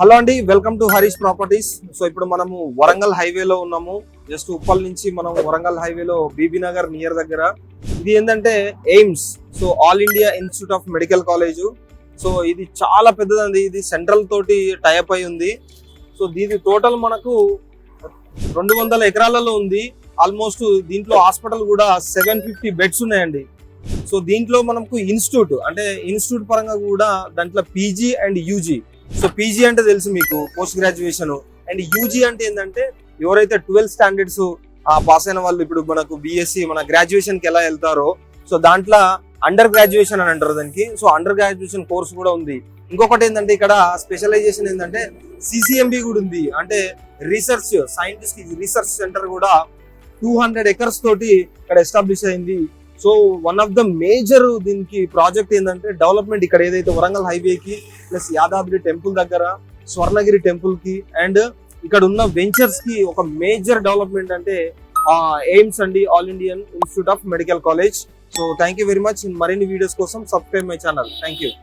Hello అండి, welcome to Harish properties. So ఇప్పుడు మనము వరంగల్ హైవేలో ఉన్నాము. జస్ట్ ఉప్పల్ నుంచి మనం వరంగల్ హైవేలో బీబీ నగర్ నియర్ దగ్గర. ఇది ఏంటంటే AIIMS, so all India institute of medical college. So ఇది చాలా పెద్దదండి. ఇది సెంట్రల్ తోటి టైప్ అయి ఉంది. సో దీని టోటల్ మనకు 200 ఎకరాలలో ఉంది. ఆల్మోస్ట్ దీంట్లో హాస్పిటల్ కూడా 750 బెడ్స్ ఉన్నాయండి. సో దీంట్లో మనకు ఇన్స్టిట్యూట్ పరంగా కూడా దాంట్లో PG and UG. So PG అంటే తెలుసు మీకు, పోస్ట్ గ్రాడ్యుయేషన్. అండ్ యూజీ అంటే ఏంటంటే ఎవరైతే 12th స్టాండర్డ్స్ పాస్ అయిన వాళ్ళు ఇప్పుడు మనకు బీఎస్సీ మన గ్రాడ్యుయేషన్ కి ఎలా వెళ్తారో, సో దాంట్లో అండర్ గ్రాడ్యుయేషన్ అని అంటారు దానికి. సో అండర్ గ్రాడ్యుయేషన్ కోర్స్ కూడా ఉంది. ఇంకొకటి ఏంటంటే ఇక్కడ స్పెషలైజేషన్ ఏంటంటే సిసిఎంబి కూడా ఉంది. అంటే రీసెర్చ్ సైంటిస్ట్ రీసెర్చ్ సెంటర్ కూడా 200 ఎకర్స్ తోటి ఇక్కడ ఎస్టాబ్లిష్ అయింది. So one of the major దీనికి ప్రాజెక్ట్ ఏంటంటే డెవలప్మెంట్ ఇక్కడ ఏదైతే వరంగల్ హైవే కి ప్లస్ యాదాద్రి టెంపుల్ దగ్గర స్వర్ణగిరి టెంపుల్ కి అండ్ ఇక్కడ ఉన్న వెంచర్స్ కి ఒక మేజర్ డెవలప్మెంట్ అంటే ఎయిమ్స్ అండి, all Indian institute of medical college. So thank you very much. మరిన్ని వీడియోస్ కోసం subscribe my channel. Thank you.